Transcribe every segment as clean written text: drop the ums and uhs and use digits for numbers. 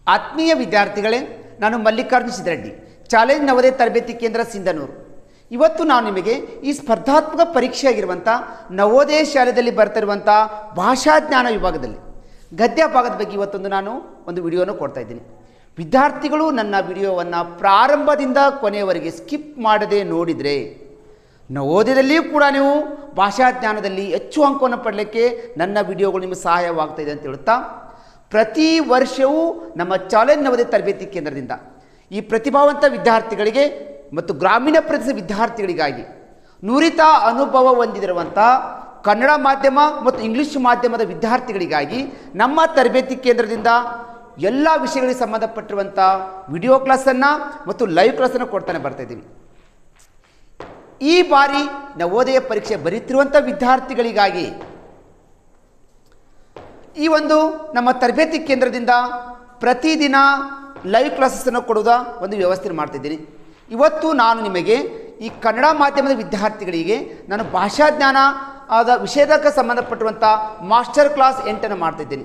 ಆತ್ಮೀಯ ವಿದ್ಯಾರ್ಥಿಗಳೇ, ನಾನು ಮಲ್ಲಿಕಾರ್ಜುನ ಸಿದ್ರೆಡ್ಡಿ, ಚಾಲೆಂಜ್ ನವೋದಯ ತರಬೇತಿ ಕೇಂದ್ರ ಸಿಂಧನೂರು. ಇವತ್ತು ನಾನು ನಿಮಗೆ ಈ ಸ್ಪರ್ಧಾತ್ಮಕ ಪರೀಕ್ಷೆಯಾಗಿರುವಂಥ ನವೋದಯ ಶಾಲೆಯಲ್ಲಿ ಬರ್ತಿರುವಂಥ ಭಾಷಾಜ್ಞಾನ ವಿಭಾಗದಲ್ಲಿ ಗದ್ಯ ಭಾಗದ ಬಗ್ಗೆ ಇವತ್ತೊಂದು ನಾನು ಒಂದು ವಿಡಿಯೋನ ಕೊಡ್ತಾ ಇದ್ದೀನಿ. ವಿದ್ಯಾರ್ಥಿಗಳು ನನ್ನ ವಿಡಿಯೋವನ್ನು ಪ್ರಾರಂಭದಿಂದ ಕೊನೆಯವರೆಗೆ ಸ್ಕಿಪ್ ಮಾಡದೆ ನೋಡಿದರೆ ನವೋದಯದಲ್ಲಿಯೂ ಕೂಡ ನೀವು ಭಾಷಾಜ್ಞಾನದಲ್ಲಿ ಹೆಚ್ಚು ಅಂಕವನ್ನು ಪಡಲಿಕ್ಕೆ ನನ್ನ ವಿಡಿಯೋಗಳು ನಿಮಗೆ ಸಹಾಯವಾಗ್ತಾಯಿದೆ ಅಂತ ಹೇಳುತ್ತಾ, ಪ್ರತಿ ವರ್ಷವೂ ನಮ್ಮ ಚಾಲೆಂಜ್ ನವೋದಯ ತರಬೇತಿ ಕೇಂದ್ರದಿಂದ ಈ ಪ್ರತಿಭಾವಂತ ವಿದ್ಯಾರ್ಥಿಗಳಿಗೆ ಮತ್ತು ಗ್ರಾಮೀಣ ಪ್ರದೇಶದ ವಿದ್ಯಾರ್ಥಿಗಳಿಗಾಗಿ ನುರಿತ ಅನುಭವ ಹೊಂದಿರುವಂಥ ಕನ್ನಡ ಮಾಧ್ಯಮ ಮತ್ತು ಇಂಗ್ಲೀಷ್ ಮಾಧ್ಯಮದ ವಿದ್ಯಾರ್ಥಿಗಳಿಗಾಗಿ ನಮ್ಮ ತರಬೇತಿ ಕೇಂದ್ರದಿಂದ ಎಲ್ಲ ವಿಷಯಗಳಿಗೆ ಸಂಬಂಧಪಟ್ಟಿರುವಂಥ ವಿಡಿಯೋ ಕ್ಲಾಸನ್ನು ಮತ್ತು ಲೈವ್ ಕ್ಲಾಸನ್ನು ಕೊಡ್ತಾನೆ ಬರ್ತಾಯಿದ್ದೀವಿ. ಈ ಬಾರಿ ನವೋದಯ ಪರೀಕ್ಷೆ ಬರೀತಿರುವಂಥ ವಿದ್ಯಾರ್ಥಿಗಳಿಗಾಗಿ ಈ ಒಂದು ನಮ್ಮ ತರಬೇತಿ ಕೇಂದ್ರದಿಂದ ಪ್ರತಿದಿನ ಲೈವ್ ಕ್ಲಾಸಸ್ಸನ್ನು ಕೊಡುವ ಒಂದು ವ್ಯವಸ್ಥೆ ಮಾಡ್ತಿದ್ದೀನಿ. ಇವತ್ತು ನಾನು ನಿಮಗೆ ಈ ಕನ್ನಡ ಮಾಧ್ಯಮದ ವಿದ್ಯಾರ್ಥಿಗಳಿಗೆ ನಾನು ಭಾಷಾಜ್ಞಾನ ಆದ ವಿಷಯಕ್ಕೆ ಸಂಬಂಧಪಟ್ಟಿರುವಂಥ ಮಾಸ್ಟರ್ ಕ್ಲಾಸ್ 8 ಮಾಡ್ತಿದ್ದೀನಿ.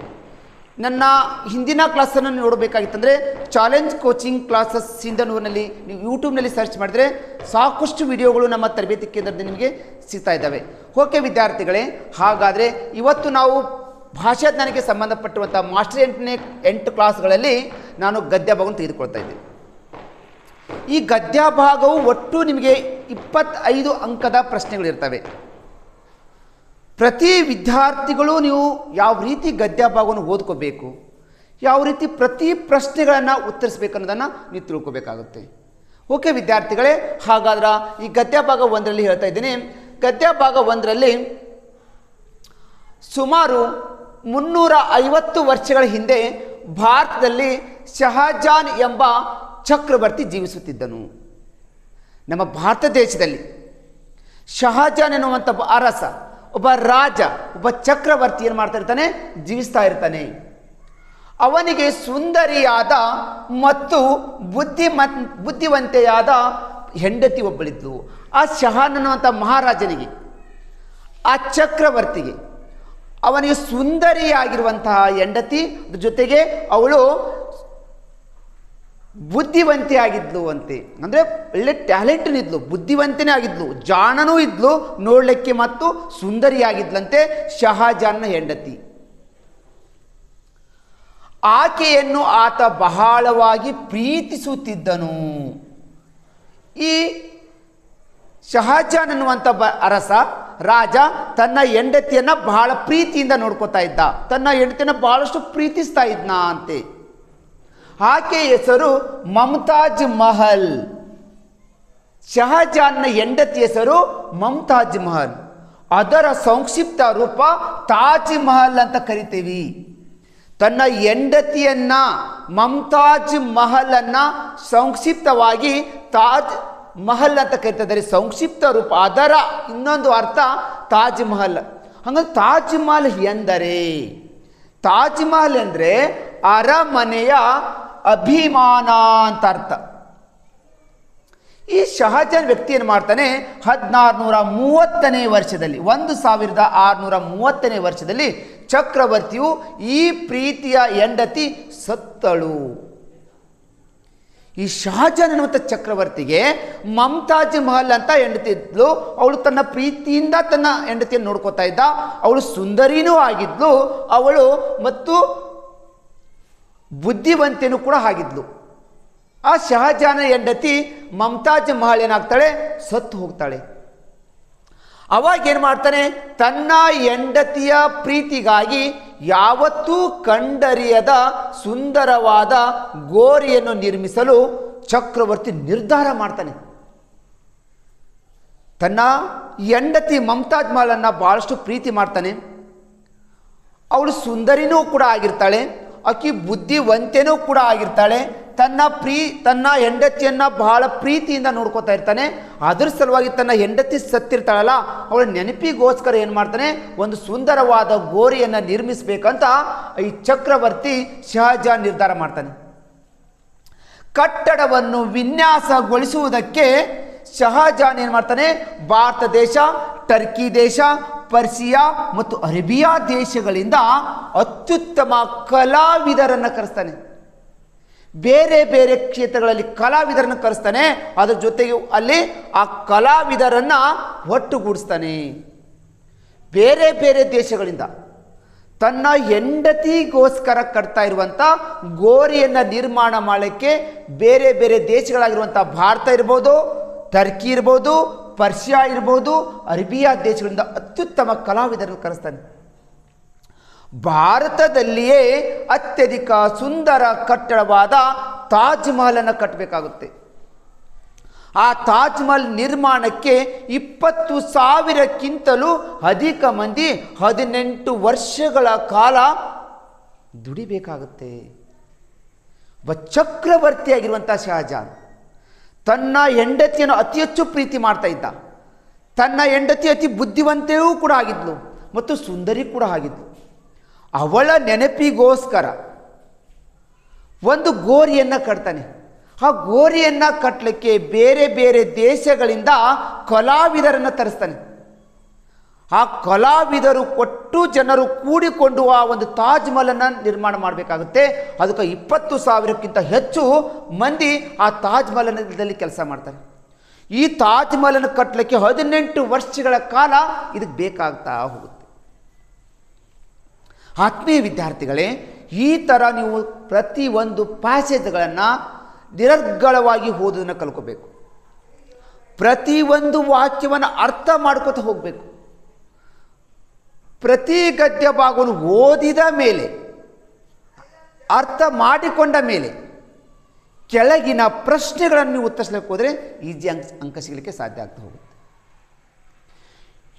ನನ್ನ ಹಿಂದಿನ ಕ್ಲಾಸನ್ನು ನೋಡಬೇಕಾಗಿತ್ತಂದರೆ ಚಾಲೆಂಜ್ ಕೋಚಿಂಗ್ ಕ್ಲಾಸಸ್ ಸಿಂಧನೂರಿನಲ್ಲಿ ನೀವು ಯೂಟ್ಯೂಬ್ನಲ್ಲಿ ಸರ್ಚ್ ಮಾಡಿದರೆ ಸಾಕಷ್ಟು ವಿಡಿಯೋಗಳು ನಮ್ಮ ತರಬೇತಿ ಕೇಂದ್ರದಲ್ಲಿ ನಿಮಗೆ ಸಿಗ್ತಾ ಇದ್ದಾವೆ. ಓಕೆ ವಿದ್ಯಾರ್ಥಿಗಳೇ, ಹಾಗಾದರೆ ಇವತ್ತು ನಾವು ಭಾಷಾಜ್ಞಾನಕ್ಕೆ ಸಂಬಂಧಪಟ್ಟಿರುವಂಥ ಮಾಸ್ಟರ್ 8 ಕ್ಲಾಸ್ಗಳಲ್ಲಿ ನಾನು ಗದ್ಯ ಭಾಗವನ್ನು ತೆಗೆದುಕೊಳ್ತಾ ಇದ್ದೀನಿ. ಈ ಗದ್ಯ ಭಾಗವು ಒಟ್ಟು ನಿಮಗೆ 25 ಅಂಕದ ಪ್ರಶ್ನೆಗಳಿರ್ತವೆ. ಪ್ರತಿ ವಿದ್ಯಾರ್ಥಿಗಳು ನೀವು ಯಾವ ರೀತಿ ಗದ್ಯ ಭಾಗವನ್ನು ಓದ್ಕೋಬೇಕು, ಯಾವ ರೀತಿ ಪ್ರತಿ ಪ್ರಶ್ನೆಗಳನ್ನು ಉತ್ತರಿಸಬೇಕು ಅನ್ನೋದನ್ನು ನೀವು ತಿಳ್ಕೋಬೇಕಾಗುತ್ತೆ. ಓಕೆ ವಿದ್ಯಾರ್ಥಿಗಳೇ, ಹಾಗಾದ್ರೆ ಈ ಗದ್ಯ ಭಾಗ 1ರಲ್ಲಿ ಹೇಳ್ತಾ ಇದ್ದೀನಿ. ಗದ್ಯ ಭಾಗ 1ರಲ್ಲಿ ಸುಮಾರು 350 ವರ್ಷಗಳ ಹಿಂದೆ ಭಾರತದಲ್ಲಿ ಶಹಜಾನ್ ಎಂಬ ಚಕ್ರವರ್ತಿ ಜೀವಿಸುತ್ತಿದ್ದನು. ನಮ್ಮ ಭಾರತ ದೇಶದಲ್ಲಿ ಶಹಜಾನ್ ಎನ್ನುವಂಥ ಅರಸ, ಒಬ್ಬ ರಾಜ, ಒಬ್ಬ ಚಕ್ರವರ್ತಿ ಏನು ಮಾಡ್ತಾ ಇರ್ತಾನೆ, ಜೀವಿಸ್ತಾ ಇರ್ತಾನೆ. ಅವನಿಗೆ ಸುಂದರಿಯಾದ ಮತ್ತು ಬುದ್ಧಿವಂತೆಯಾದ ಹೆಂಡತಿ ಒಬ್ಬಳಿದ್ದು. ಆ ಶಹಾನ್ ಅನ್ನುವಂಥ ಮಹಾರಾಜನಿಗೆ, ಆ ಚಕ್ರವರ್ತಿಗೆ ಅವನಿಗೆ ಸುಂದರಿಯಾಗಿರುವಂತಹ ಹೆಂಡತಿ ಜೊತೆಗೆ ಅವಳು ಬುದ್ಧಿವಂತೆ ಆಗಿದ್ಲು ಅಂತೆ. ಅಂದರೆ ಒಳ್ಳೆ ಟ್ಯಾಲೆಂಟ್ನಿದ್ಲು, ಬುದ್ಧಿವಂತನೇ ಆಗಿದ್ಲು, ಜಾಣನೂ ಇದ್ಲು, ನೋಡಲಿಕ್ಕೆ ಮತ್ತು ಸುಂದರಿಯಾಗಿದ್ಲಂತೆ ಶಹಜಾನ್ನ ಹೆಂಡತಿ. ಆಕೆಯನ್ನು ಆತ ಬಹಳವಾಗಿ ಪ್ರೀತಿಸುತ್ತಿದ್ದನು. ಈ ಶಹಜಾನ್ ಅನ್ನುವಂಥ ಅರಸ ರಾಜ ತನ್ನ ಹೆಂಡತಿಯನ್ನು ಬಹಳ ಪ್ರೀತಿಯಿಂದ ನೋಡ್ಕೋತಾ ಇದ್ದ, ತನ್ನ ಹೆಂಡತಿಯನ್ನು ಬಹಳಷ್ಟು ಪ್ರೀತಿಸ್ತಾ ಇದ್ನ ಅಂತೆ. ಆಕೆ ಹೆಸರು ಮಮತಾಜ್ ಮಹಲ್. ಶಹಜಾನ್ನ ಹೆಂಡತಿ ಹೆಸರು ಮಮತಾಜ್ ಮಹಲ್. ಅದರ ಸಂಕ್ಷಿಪ್ತ ರೂಪ ತಾಜ್ ಮಹಲ್ ಅಂತ ಕರಿತೀವಿ. ತನ್ನ ಹೆಂಡತಿಯನ್ನ ಮಮತಾಜ್ ಮಹಲ್ ಅನ್ನ ಸಂಕ್ಷಿಪ್ತವಾಗಿ ತಾಜ್ ಮಹಲ್ ಅಂತ ಕರಿತಿದ್ದಾರೆ. ಸಂಕ್ಷಿಪ್ತ ರೂಪ, ಅದರ ಇನ್ನೊಂದು ಅರ್ಥ ತಾಜ್ ಮಹಲ್. ಹಾಗಾಗಿ ತಾಜ್ ಮಹಲ್ ಎಂದರೆ, ತಾಜ್ ಮಹಲ್ ಅಂದರೆ ಅರಮನೆಯ ಅಭಿಮಾನ ಅಂತ ಅರ್ಥ. ಈ ಶಹಜಾನ್ ವ್ಯಕ್ತಿ ಏನು ಮಾಡ್ತಾನೆ, 1630ನೇ ವರ್ಷದಲ್ಲಿ, 1630ನೇ ವರ್ಷದಲ್ಲಿ ಚಕ್ರವರ್ತಿಯು ಈ ಪ್ರೀತಿಯ ಹೆಂಡತಿ ಸತ್ತಳು. ಈ ಶಹಜಾನ್ ಅನ್ನುವಂಥ ಚಕ್ರವರ್ತಿಗೆ ಮಮತಾಜ್ ಮಹಲ್ ಅಂತ ಹೆಂಡತಿ ಇದ್ಲು. ಅವಳು ತನ್ನ ಪ್ರೀತಿಯಿಂದ ತನ್ನ ಹೆಂಡತಿಯನ್ನು ನೋಡ್ಕೋತಾ ಇದ್ದ. ಅವಳು ಸುಂದರಿನೂ ಆಗಿದ್ಲು, ಅವಳು ಮತ್ತು ಬುದ್ಧಿವಂತೆನೂ ಕೂಡ ಆಗಿದ್ಲು. ಆ ಶಹಜಾನ ಹೆಂಡತಿ ಮಮತಾಜ್ ಮಹಲ್ ಏನಾಗ್ತಾಳೆ, ಸತ್ತು ಹೋಗ್ತಾಳೆ. ಅವಾಗ ಏನು ಮಾಡ್ತಾನೆ, ತನ್ನ ಹೆಂಡತಿಯ ಪ್ರೀತಿಗಾಗಿ ಯಾವತ್ತೂ ಕಂಡರಿಯದ ಸುಂದರವಾದ ಗೋರಿಯನ್ನು ನಿರ್ಮಿಸಲು ಚಕ್ರವರ್ತಿ ನಿರ್ಧಾರ ಮಾಡ್ತಾನೆ. ತನ್ನ ಹೆಂಡತಿ ಮಮತಾಜ್ ಮಹಲನ್ನು ಬಹಳಷ್ಟು ಪ್ರೀತಿ ಮಾಡ್ತಾನೆ. ಅವಳು ಸುಂದರಿನೂ ಕೂಡ ಆಗಿರ್ತಾಳೆ, ಆಕೆ ಬುದ್ಧಿವಂತೆನೂ ಕೂಡ ಆಗಿರ್ತಾಳೆ. ತನ್ನ ಹೆಂಡತಿಯನ್ನು ಬಹಳ ಪ್ರೀತಿಯಿಂದ ನೋಡ್ಕೋತಾ ಇರ್ತಾನೆ. ಅದ್ರ ಸಲುವಾಗಿ ತನ್ನ ಹೆಂಡತಿ ಸತ್ತಿರ್ತಾಳಲ್ಲ, ಅವಳ ನೆನಪಿಗೋಸ್ಕರ ಏನು ಮಾಡ್ತಾನೆ, ಒಂದು ಸುಂದರವಾದ ಗೋರಿಯನ್ನು ನಿರ್ಮಿಸಬೇಕಂತ ಈ ಚಕ್ರವರ್ತಿ ಶಹಜಾನ್ ನಿರ್ಧಾರ ಮಾಡ್ತಾನೆ. ಕಟ್ಟಡವನ್ನು ವಿನ್ಯಾಸಗೊಳಿಸುವುದಕ್ಕೆ ಶಹಜಾನ್ ಏನು ಮಾಡ್ತಾನೆ, ಭಾರತ ದೇಶ, ಟರ್ಕಿ ದೇಶ, ಪರ್ಸಿಯಾ ಮತ್ತು ಅರೇಬಿಯಾ ದೇಶಗಳಿಂದ ಅತ್ಯುತ್ತಮ ಕಲಾವಿದರನ್ನು ಕರೆಸ್ತಾನೆ. ಬೇರೆ ಬೇರೆ ಕ್ಷೇತ್ರಗಳಲ್ಲಿ ಕಲಾವಿದರನ್ನು ಕರೆಸ್ತಾನೆ, ಅದರ ಜೊತೆಗೆ ಅಲ್ಲಿ ಆ ಕಲಾವಿದರನ್ನು ಒಟ್ಟುಗೂಡಿಸ್ತಾನೆ. ಬೇರೆ ಬೇರೆ ದೇಶಗಳಿಂದ ತನ್ನ ಹೆಂಡತಿಗೋಸ್ಕರ ಕಟ್ತಾ ಇರುವಂಥ ಗೋರಿಯನ್ನು ನಿರ್ಮಾಣ ಮಾಡಲಿಕ್ಕೆ ಬೇರೆ ಬೇರೆ ದೇಶಗಳಾಗಿರುವಂಥ ಭಾರತ ಇರ್ಬೋದು, ಟರ್ಕಿ ಇರ್ಬೋದು, ಪರ್ಷಿಯಾ ಇರ್ಬೋದು, ಅರೇಬಿಯಾ ದೇಶಗಳಿಂದ ಅತ್ಯುತ್ತಮ ಕಲಾವಿದರನ್ನು ಕರೆಸ್ತಾನೆ. ಭಾರತದಲ್ಲಿಯೇ ಅತ್ಯಧಿಕ ಸುಂದರ ಕಟ್ಟಡವಾದ ತಾಜ್ ಮಹಲನ್ನು ಕಟ್ಟಬೇಕಾಗುತ್ತೆ. ಆ ತಾಜ್ ಮಹಲ್ ನಿರ್ಮಾಣಕ್ಕೆ 20,000ಕ್ಕಿಂತಲೂ ಅಧಿಕ ಮಂದಿ 18 ವರ್ಷಗಳ ಕಾಲ ದುಡಿಬೇಕಾಗುತ್ತೆ. ಚಕ್ರವರ್ತಿಯಾಗಿರುವಂಥ ಶಹಜಾನ್ ತನ್ನ ಹೆಂಡತಿಯನ್ನು ಅತಿ ಹೆಚ್ಚು ಪ್ರೀತಿ ಮಾಡ್ತಾ ಇದ್ದ. ತನ್ನ ಹೆಂಡತಿ ಅತಿ ಬುದ್ಧಿವಂತೆಯೂ ಕೂಡ ಆಗಿದ್ಲು ಮತ್ತು ಸುಂದರಿ ಕೂಡ ಆಗಿದ್ಲು. ಅವಳ ನೆನಪಿಗೋಸ್ಕರ ಒಂದು ಗೋರಿಯನ್ನು ಕಟ್ತಾನೆ. ಆ ಗೋರಿಯನ್ನು ಕಟ್ಟಲಿಕ್ಕೆ ಬೇರೆ ಬೇರೆ ದೇಶಗಳಿಂದ ಕಲಾವಿದರನ್ನು ತರಿಸ್ತಾನೆ. ಆ ಕಲಾವಿದರು ಕೊಟ್ಟು ಜನರು ಕೂಡಿಕೊಂಡು ಆ ಒಂದು ತಾಜ್ ಮಹಲನ್ನು ನಿರ್ಮಾಣ ಮಾಡಬೇಕಾಗುತ್ತೆ. ಅದಕ್ಕೆ 20,000ಕ್ಕಿಂತ ಹೆಚ್ಚು ಮಂದಿ ಆ ತಾಜ್ ಮಹಲದಲ್ಲಿ ಕೆಲಸ ಮಾಡ್ತಾರೆ. ಈ ತಾಜ್ ಮಹಲನ್ನು ಕಟ್ಟಲಿಕ್ಕೆ 18 ವರ್ಷಗಳ ಕಾಲ ಇದಕ್ಕೆ ಬೇಕಾಗ್ತಾ ಹೋಗುತ್ತೆ. ಆತ್ಮೀಯ ವಿದ್ಯಾರ್ಥಿಗಳೇ, ಈ ಥರ ನೀವು ಪ್ರತಿಯೊಂದು ಪ್ಯಾಸೇಜ್ಗಳನ್ನು ನಿರರ್ಗಳವಾಗಿ ಓದೋದನ್ನು ಕಲ್ಕೋಬೇಕು. ಪ್ರತಿಯೊಂದು ವಾಕ್ಯವನ್ನು ಅರ್ಥ ಮಾಡ್ಕೋತ ಹೋಗಬೇಕು. ಪ್ರತಿ ಗದ್ಯ ಭಾಗವನ್ನು ಓದಿದ ಮೇಲೆ, ಅರ್ಥ ಮಾಡಿಕೊಂಡ ಮೇಲೆ ಕೆಳಗಿನ ಪ್ರಶ್ನೆಗಳನ್ನು ನೀವು ಉತ್ತರಿಸಲಿಕ್ಕೆ ಹೋದರೆ ಈಜಿ ಅಂಕ ಸಿಗಲಿಕ್ಕೆ ಸಾಧ್ಯ ಆಗ್ತಾ ಹೋಗುತ್ತೆ.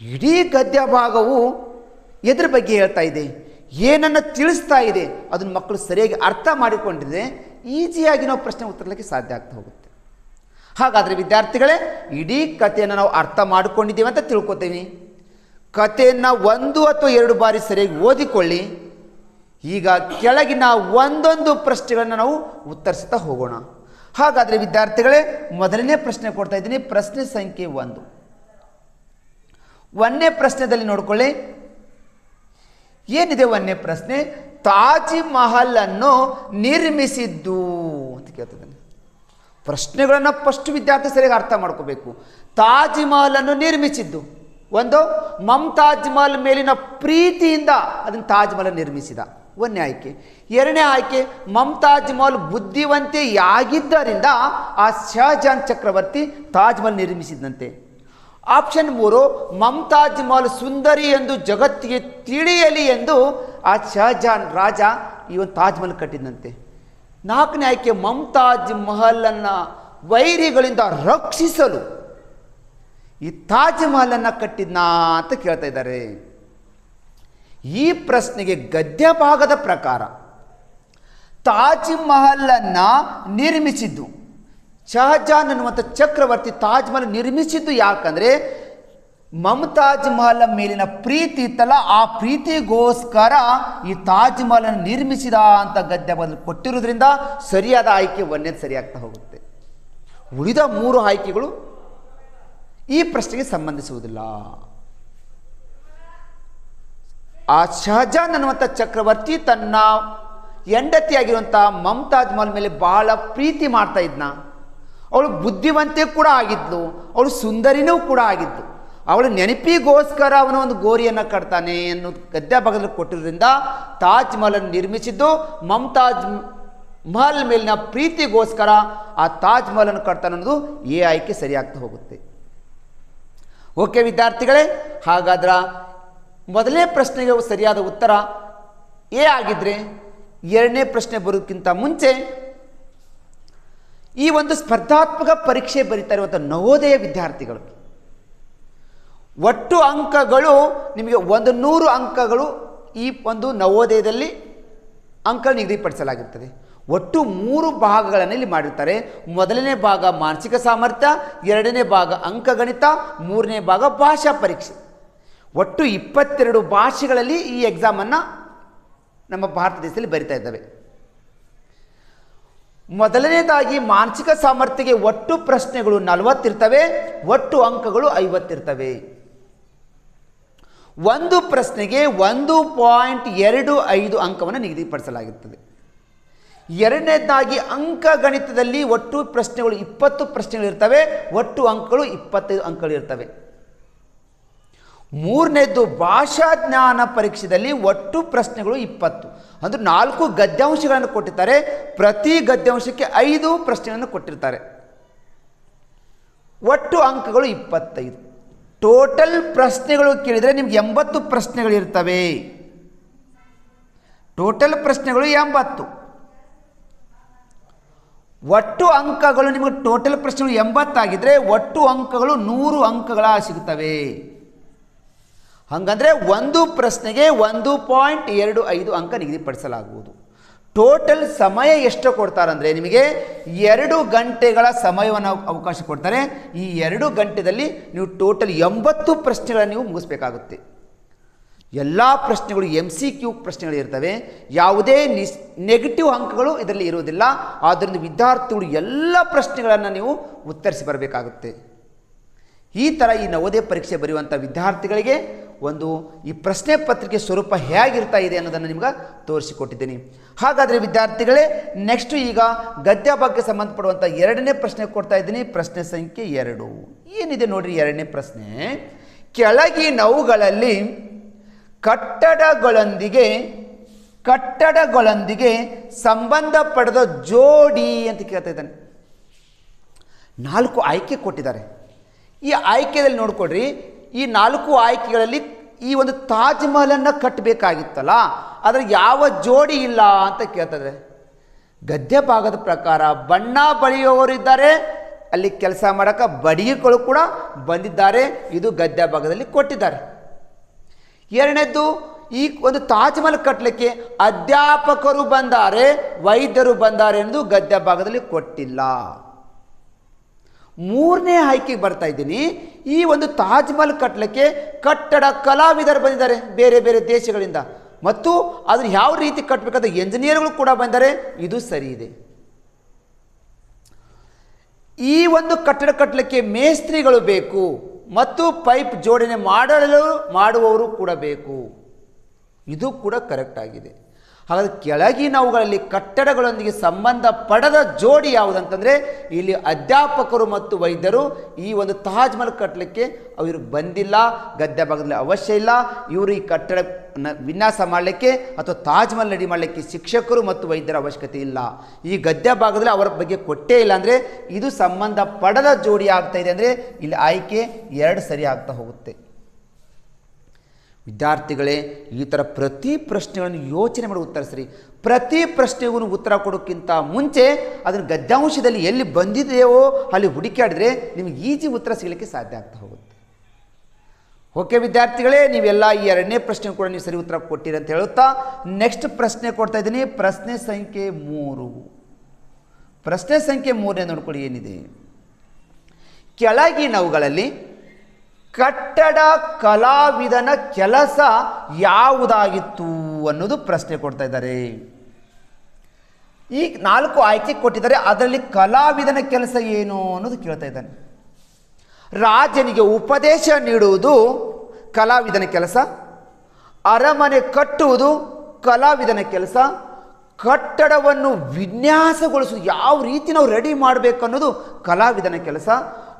ಇಡೀ ಗದ್ಯ ಭಾಗವು ಎದ್ರ ಬಗ್ಗೆ ಹೇಳ್ತಾ ಇದೆ, ಏನನ್ನು ತಿಳಿಸ್ತಾ ಇದೆ, ಅದನ್ನು ಮಕ್ಕಳು ಸರಿಯಾಗಿ ಅರ್ಥ ಮಾಡಿಕೊಂಡಿದ್ರೆ ಈಸಿಯಾಗಿ ನಾವು ಪ್ರಶ್ನೆ ಉತ್ತರಿಸಲಿಕ್ಕೆ ಸಾಧ್ಯ ಆಗ್ತಾ ಹೋಗುತ್ತೆ. ಹಾಗಾದರೆ ವಿದ್ಯಾರ್ಥಿಗಳೇ, ಇಡೀ ಕಥೆಯನ್ನು ನಾವು ಅರ್ಥ ಮಾಡಿಕೊಂಡಿದ್ದೀವಿ ಅಂತ ತಿಳ್ಕೊತೀವಿ. ಕಥೆಯನ್ನು 1 ಅಥವಾ 2 ಬಾರಿ ಸರಿಯಾಗಿ ಓದಿಕೊಳ್ಳಿ. ಈಗ ಕೆಳಗಿನ ಒಂದೊಂದು ಪ್ರಶ್ನೆಗಳನ್ನು ನಾವು ಉತ್ತರಿಸ್ತಾ ಹೋಗೋಣ. ಹಾಗಾದರೆ ವಿದ್ಯಾರ್ಥಿಗಳೇ, ಮೊದಲನೇ ಪ್ರಶ್ನೆ ಕೊಡ್ತಾ ಇದ್ದೀನಿ. ಪ್ರಶ್ನೆ ಸಂಖ್ಯೆ 1. 1ನೇ ಪ್ರಶ್ನೆಯಲ್ಲಿ ನೋಡ್ಕೊಳ್ಳಿ, ಏನಿದೆ 1ನೇ ಪ್ರಶ್ನೆ? ತಾಜ್ ಮಹಲ್ ಅನ್ನು ನಿರ್ಮಿಸಿದ್ದು ಅಂತ ಕೇಳ್ತಿದ್ದಾನೆ. ಪ್ರಶ್ನೆಗಳನ್ನು ಫಸ್ಟ್ ವಿದ್ಯಾರ್ಥಿ ಸರಿಯಾಗಿ ಅರ್ಥ ಮಾಡ್ಕೋಬೇಕು. ತಾಜ್ ಮಹಲ್ ಅನ್ನು ನಿರ್ಮಿಸಿದ್ದು ಒಂದು, ಮಮತಾಜ್ ಮಹಲ್ ಮೇಲಿನ ಪ್ರೀತಿಯಿಂದ ಅದನ್ನು ತಾಜ್ ಮಹಲ್ ನಿರ್ಮಿಸಿದ, 1ನೇ ಆಯ್ಕೆ. 2ನೇ ಆಯ್ಕೆ, ಮಮತಾಜ್ ಮಹಲ್ ಬುದ್ಧಿವಂತೆಯಾಗಿದ್ದರಿಂದ ಆ ಶಹಜಾನ್ ಚಕ್ರವರ್ತಿ ತಾಜ್ ಮಹಲ್ ನಿರ್ಮಿಸಿದಂತೆ. ಆಪ್ಷನ್ 3, ಮಮತಾಜ್ ಮಹಲ್ ಸುಂದರಿ ಎಂದು ಜಗತ್ತಿಗೆ ತಿಳಿಯಲಿ ಎಂದು ಆ ಶಹಜಾನ್ ರಾಜ ಈ ಒಂದು ತಾಜ್ ಮಹಲ್ ಕಟ್ಟಿದಂತೆ. 4ನೇ ಆಯ್ಕೆ, ಮಮತಾಜ್ ಮಹಲನ್ನು ವೈರಿಗಳಿಂದ ರಕ್ಷಿಸಲು ಈ ತಾಜ್ ಮಹಲನ್ನು ಕಟ್ಟಿದ್ನಾ ಅಂತ ಕೇಳ್ತಾ ಇದ್ದಾರೆ. ಈ ಪ್ರಶ್ನೆಗೆ ಗದ್ಯ ಭಾಗದ ಪ್ರಕಾರ ತಾಜ್ ಮಹಲನ್ನು ನಿರ್ಮಿಸಿದ್ದು ಶಹಜಾನ್ ಅನ್ನುವಂಥ ಚಕ್ರವರ್ತಿ ತಾಜ್ ಮಹಲ್ ನಿರ್ಮಿಸಿದ್ದು ಯಾಕಂದರೆ ಮಮತಾಜ್ ಮಹಲ್ ಮೇಲಿನ ಪ್ರೀತಿ ಇತ್ತಲ್ಲ, ಆ ಪ್ರೀತಿಗೋಸ್ಕರ ಈ ತಾಜ್ ಮಹಲನ್ನು ನಿರ್ಮಿಸಿದ ಅಂತ ಗದ್ಯ ಬದಲು ಕೊಟ್ಟಿರೋದ್ರಿಂದ ಸರಿಯಾದ ಆಯ್ಕೆ 1ನೇದು ಸರಿಯಾಗ್ತಾ ಹೋಗುತ್ತೆ. ಉಳಿದ 3 ಆಯ್ಕೆಗಳು ಈ ಪ್ರಶ್ನೆಗೆ ಸಂಬಂಧಿಸುವುದಿಲ್ಲ. ಆ ಶಹಜಾನ್ ಅನ್ನುವಂಥ ಚಕ್ರವರ್ತಿ ತನ್ನ ಹೆಂಡತಿಯಾಗಿರುವಂಥ ಮಮತಾಜ್ ಮಹಲ್ ಮೇಲೆ ಬಹಳ ಪ್ರೀತಿ ಮಾಡ್ತಾ ಇದ್ನ. ಅವಳು ಬುದ್ಧಿವಂತೆ ಕೂಡ ಆಗಿದ್ಲು, ಅವಳು ಸುಂದರಿನೂ ಕೂಡ ಆಗಿದ್ಲು. ಅವಳ ನೆನಪಿಗೋಸ್ಕರ ಅವನ ಒಂದು ಗೋರಿಯನ್ನು ಕಟ್ತಾನೆ ಅನ್ನೋದು ಗದ್ಯ ಭಾಗದಲ್ಲಿ ಕೊಟ್ಟಿರೋದ್ರಿಂದ ತಾಜ್ ಮಹಲನ್ನು ನಿರ್ಮಿಸಿದ್ದು ಮಮತಾಜ್ ಮಹಲ್ ಮೇಲಿನ ಪ್ರೀತಿಗೋಸ್ಕರ ಆ ತಾಜ್ ಮಹಲನ್ನು ಕಟ್ತಾನೆ ಅನ್ನೋದು ಎ ಆಯ್ಕೆ ಸರಿಯಾಗ್ತಾ ಹೋಗುತ್ತೆ. ಓಕೆ ವಿದ್ಯಾರ್ಥಿಗಳೇ, ಹಾಗಾದ್ರೆ ಮೊದಲನೇ ಪ್ರಶ್ನೆಗೆ ಸರಿಯಾದ ಉತ್ತರ ಎ ಆಗಿದ್ರೆ 2ನೇ ಪ್ರಶ್ನೆ ಬರೋದಕ್ಕಿಂತ ಮುಂಚೆ ಈ ಒಂದು ಸ್ಪರ್ಧಾತ್ಮಕ ಪರೀಕ್ಷೆ ಬರೀತಾ ಇರುವಂಥ ನವೋದಯ ವಿದ್ಯಾರ್ಥಿಗಳು ಒಟ್ಟು ಅಂಕಗಳು ನಿಮಗೆ 100 ಅಂಕಗಳು ಈ ಒಂದು ನವೋದಯದಲ್ಲಿ ಅಂಕ ನಿಗದಿಪಡಿಸಲಾಗಿರ್ತದೆ. ಒಟ್ಟು 3 ಭಾಗಗಳನ್ನು ಇಲ್ಲಿ ಮಾಡಿರ್ತಾರೆ. ಮೊದಲನೇ ಭಾಗ ಮಾನಸಿಕ ಸಾಮರ್ಥ್ಯ, 2ನೇ ಭಾಗ ಅಂಕಗಣಿತ, 3ನೇ ಭಾಗ ಭಾಷಾ ಪರೀಕ್ಷೆ. ಒಟ್ಟು 22 ಭಾಷೆಗಳಲ್ಲಿ ಈ ಎಕ್ಸಾಮನ್ನು ನಮ್ಮ ಭಾರತ ದೇಶದಲ್ಲಿ ಬರಿತಾ ಇದ್ದಾವೆ. ಮೊದಲನೇದಾಗಿ ಮಾನಸಿಕ ಸಾಮರ್ಥ್ಯಕ್ಕೆ ಒಟ್ಟು ಪ್ರಶ್ನೆಗಳು 40 ಇರ್ತವೆ, ಒಟ್ಟು ಅಂಕಗಳು 50 ಇರ್ತವೆ. ಒಂದು ಪ್ರಶ್ನೆಗೆ 1.25 ಅಂಕವನ್ನು ನಿಗದಿಪಡಿಸಲಾಗುತ್ತದೆ. ಎರಡನೇದಾಗಿ ಅಂಕಗಣಿತದಲ್ಲಿ ಒಟ್ಟು ಪ್ರಶ್ನೆಗಳು 20 ಪ್ರಶ್ನೆಗಳಿರ್ತವೆ, ಒಟ್ಟು ಅಂಕಗಳು 25 ಅಂಕಗಳಿರ್ತವೆ. ಮೂರನೇದ್ದು ಭಾಷಾ ಜ್ಞಾನ ಪರೀಕ್ಷೆಯಲ್ಲಿ ಒಟ್ಟು ಪ್ರಶ್ನೆಗಳು 20, ಅಂದರೆ 4 ಗದ್ಯಾಂಶಗಳನ್ನು ಕೊಟ್ಟಿರ್ತಾರೆ, ಪ್ರತಿ ಗದ್ಯಾಂಶಕ್ಕೆ 5 ಪ್ರಶ್ನೆಗಳನ್ನು ಕೊಟ್ಟಿರ್ತಾರೆ, ಒಟ್ಟು ಅಂಕಗಳು 25. ಟೋಟಲ್ ಪ್ರಶ್ನೆಗಳು ಕೇಳಿದರೆ ನಿಮ್ಗೆ 80 ಪ್ರಶ್ನೆಗಳಿರ್ತವೆ, ಟೋಟಲ್ ಪ್ರಶ್ನೆಗಳು 80. ಒಟ್ಟು ಅಂಕಗಳು ನಿಮಗೆ ಟೋಟಲ್ ಪ್ರಶ್ನೆಗಳು 80 ಆಗಿದ್ರೆ ಒಟ್ಟು ಅಂಕಗಳು 100 ಅಂಕಗಳ ಸಿಗುತ್ತವೆ. ಹಾಗಂದರೆ ಒಂದು ಪ್ರಶ್ನೆಗೆ 1.25 ಅಂಕ ನಿಗದಿಪಡಿಸಲಾಗುವುದು. ಟೋಟಲ್ ಸಮಯ ಎಷ್ಟು ಕೊಡ್ತಾರಂದರೆ ನಿಮಗೆ 2 ಗಂಟೆಗಳ ಸಮಯವನ್ನು ಅವಕಾಶ ಕೊಡ್ತಾರೆ. ಈ 2 ಗಂಟೆಯಲ್ಲಿ ನೀವು ಟೋಟಲ್ 80 ಪ್ರಶ್ನೆಗಳನ್ನು ನೀವು ಮುಗಿಸ್ಬೇಕಾಗುತ್ತೆ. ಎಲ್ಲ ಪ್ರಶ್ನೆಗಳು MCQ ಪ್ರಶ್ನೆಗಳಿರ್ತವೆ, ಯಾವುದೇ ನೆಗೆಟಿವ್ ಅಂಕಗಳು ಇದರಲ್ಲಿ ಇರುವುದಿಲ್ಲ. ಆದ್ದರಿಂದ ವಿದ್ಯಾರ್ಥಿಗಳು ಎಲ್ಲ ಪ್ರಶ್ನೆಗಳನ್ನು ನೀವು ಉತ್ತರಿಸಿ ಬರಬೇಕಾಗುತ್ತೆ. ಈ ಥರ ಈ ನವೋದಯ ಪರೀಕ್ಷೆ ಬರೆಯುವಂಥ ವಿದ್ಯಾರ್ಥಿಗಳಿಗೆ ಈ ಪ್ರಶ್ನೆ ಪತ್ರಿಕೆ ಸ್ವರೂಪ ಹೇಗಿರ್ತಾ ಇದೆ ಅನ್ನೋದನ್ನು ನಿಮ್ಗೆ ತೋರಿಸಿಕೊಟ್ಟಿದ್ದೀನಿ. ಹಾಗಾದರೆ ವಿದ್ಯಾರ್ಥಿಗಳೇ, ನೆಕ್ಸ್ಟು ಈಗ ಗದ್ಯ ಬಗ್ಗೆ ಸಂಬಂಧಪಡುವಂಥ 2ನೇ ಪ್ರಶ್ನೆ ಕೊಡ್ತಾ ಇದ್ದೀನಿ. ಪ್ರಶ್ನೆ ಸಂಖ್ಯೆ 2 ಏನಿದೆ ನೋಡ್ರಿ. 2ನೇ ಪ್ರಶ್ನೆ, ಕೆಳಗಿನವುಗಳಲ್ಲಿ ಕಟ್ಟಡಗಳೊಂದಿಗೆ ಸಂಬಂಧ ಪಡೆದ ಜೋಡಿ ಅಂತ ಕೇಳ್ತಾ ಇದ್ದಾನೆ. 4 ಆಯ್ಕೆ ಕೊಟ್ಟಿದ್ದಾರೆ. ಈ ಆಯ್ಕೆಯಲ್ಲಿ ನೋಡ್ಕೊಡ್ರಿ, ಈ 4 ಆಯ್ಕೆಗಳಲ್ಲಿ ಈ ಒಂದು ತಾಜ್ ಮಹಲನ್ನು ಕಟ್ಟಬೇಕಾಗಿತ್ತಲ್ಲ, ಅದರ ಯಾವ ಜೋಡಿ ಇಲ್ಲ ಅಂತ ಕೇಳ್ತದೆ. ಗದ್ಯ ಭಾಗದ ಪ್ರಕಾರ ಬಣ್ಣ ಬಳಿಯುವವರು ಇದ್ದಾರೆ, ಅಲ್ಲಿ ಕೆಲಸ ಮಾಡೋಕ್ಕೆ ಬಡಿಗೆಗಳು ಕೂಡ ಬಂದಿದ್ದಾರೆ, ಇದು ಗದ್ಯ ಭಾಗದಲ್ಲಿ ಕೊಟ್ಟಿದ್ದಾರೆ. ಎರಡನೇದ್ದು, ಈ ಒಂದು ತಾಜ್ ಮಹಲ್ ಕಟ್ಟಲಿಕ್ಕೆ ಅಧ್ಯಾಪಕರು ಬಂದಾರೆ, ವೈದ್ಯರು ಬಂದಾರೆ ಎಂದು ಗದ್ಯ ಭಾಗದಲ್ಲಿ ಕೊಟ್ಟಿಲ್ಲ. 3ನೇ ಆಯ್ಕೆಗೆ ಬರ್ತಾ ಇದ್ದೀನಿ. ಈ ಒಂದು ತಾಜ್ ಮಹಲ್ ಕಟ್ಟಲಿಕ್ಕೆ ಕಟ್ಟಡ ಕಲಾವಿದರು ಬಂದಿದ್ದಾರೆ ಬೇರೆ ಬೇರೆ ದೇಶಗಳಿಂದ, ಮತ್ತು ಅದನ್ನು ಯಾವ ರೀತಿ ಕಟ್ಟಬೇಕಾದ ಎಂಜಿನಿಯರ್ಗಳು ಕೂಡ ಬಂದರೆ, ಇದು ಸರಿ ಇದೆ. ಈ ಒಂದು ಕಟ್ಟಡ ಕಟ್ಟಲಿಕ್ಕೆ ಮೇಸ್ತ್ರಿಗಳು ಬೇಕು ಮತ್ತು ಪೈಪ್ ಜೋಡಣೆ ಮಾಡುವವರು ಕೂಡ ಬೇಕು, ಇದು ಕೂಡ ಕರೆಕ್ಟ್ ಆಗಿದೆ. ಹಾಗಾದರೆ ಕೆಳಗಿನವುಗಳಲ್ಲಿ ಕಟ್ಟಡಗಳೊಂದಿಗೆ ಸಂಬಂಧ ಪಡೆದ ಜೋಡಿ ಯಾವುದಂತಂದರೆ, ಇಲ್ಲಿ ಅಧ್ಯಾಪಕರು ಮತ್ತು ವೈದ್ಯರು ಈ ಒಂದು ತಾಜ್ ಮಹಲ್ ಕಟ್ಟಲಿಕ್ಕೆ ಅವರು ಬಂದಿಲ್ಲ, ಗದ್ಯ ಭಾಗದಲ್ಲಿ ಅವಶ್ಯ ಇಲ್ಲ. ಇವರು ಈ ಕಟ್ಟಡ ವಿನ್ಯಾಸ ಮಾಡಲಿಕ್ಕೆ ಅಥವಾ ತಾಜ್ ಮಹಲ್ ರೆಡಿ ಮಾಡಲಿಕ್ಕೆ ಶಿಕ್ಷಕರು ಮತ್ತು ವೈದ್ಯರ ಅವಶ್ಯಕತೆ ಇಲ್ಲ. ಈ ಗದ್ಯ ಭಾಗದಲ್ಲಿ ಅವರ ಬಗ್ಗೆ ಕೊಟ್ಟೇ ಇಲ್ಲ ಅಂದರೆ ಇದು ಸಂಬಂಧ ಪಡೆದ ಜೋಡಿ ಆಗ್ತಾ ಇದೆ. ಅಂದರೆ ಇಲ್ಲಿ ಆಯ್ಕೆ 2 ಸರಿ ಆಗ್ತಾ ಹೋಗುತ್ತೆ. ವಿದ್ಯಾರ್ಥಿಗಳೇ, ಈ ಥರ ಪ್ರತಿ ಪ್ರಶ್ನೆಗಳನ್ನು ಯೋಚನೆ ಮಾಡಿ ಉತ್ತರಿಸ್ರಿ. ಪ್ರತಿ ಪ್ರಶ್ನೆಗೂ ಉತ್ತರ ಕೊಡೋಕ್ಕಿಂತ ಮುಂಚೆ ಅದನ್ನು ಗದ್ಯಾಂಶದಲ್ಲಿ ಎಲ್ಲಿ ಬಂದಿದೆಯೋ ಅಲ್ಲಿ ಹುಡುಕಾಡಿದ್ರೆ ನಿಮಗೆ ಈಜಿ ಉತ್ತರ ಸಿಗಲಿಕ್ಕೆ ಸಾಧ್ಯ ಆಗ್ತಾ ಹೋಗುತ್ತೆ. ಓಕೆ ವಿದ್ಯಾರ್ಥಿಗಳೇ, ನೀವೆಲ್ಲ ಈ 2ನೇ ಪ್ರಶ್ನೆ ಕೂಡ ನೀವು ಸರಿ ಉತ್ತರ ಕೊಟ್ಟಿರಿ ಅಂತ ಹೇಳುತ್ತಾ ನೆಕ್ಸ್ಟ್ ಪ್ರಶ್ನೆ ಕೊಡ್ತಾ ಇದ್ದೀನಿ. ಪ್ರಶ್ನೆ ಸಂಖ್ಯೆ 3. ಪ್ರಶ್ನೆ ಸಂಖ್ಯೆ 3ನೇ ನೋಡ್ಕೊಳ್ಳಿ ಏನಿದೆ. ಕೆಳಗಿನವುಗಳಲ್ಲಿ ಕಟ್ಟಡ ಕಲಾವಿದನ ಕೆಲಸ ಯಾವುದಾಗಿತ್ತು ಅನ್ನೋದು ಪ್ರಶ್ನೆ ಕೊಡ್ತಾ ಇದ್ದಾರೆ. ಈ 4 ಆಯ್ಕೆ ಕೊಟ್ಟಿದ್ದಾರೆ, ಅದರಲ್ಲಿ ಕಲಾವಿದನ ಕೆಲಸ ಏನು ಅನ್ನೋದು ಕೇಳ್ತಾ ಇದ್ದಾನೆ. ರಾಜನಿಗೆ ಉಪದೇಶ ನೀಡುವುದು ಕಲಾವಿದನ ಕೆಲಸ, ಅರಮನೆ ಕಟ್ಟುವುದು ಕಲಾವಿದನ ಕೆಲಸ, ಕಟ್ಟಡವನ್ನು ವಿನ್ಯಾಸಗೊಳಿಸುವುದು ಯಾವ ರೀತಿ ನಾವು ರೆಡಿ ಮಾಡಬೇಕು ಅನ್ನೋದು ಕಲಾವಿದನ ಕೆಲಸ,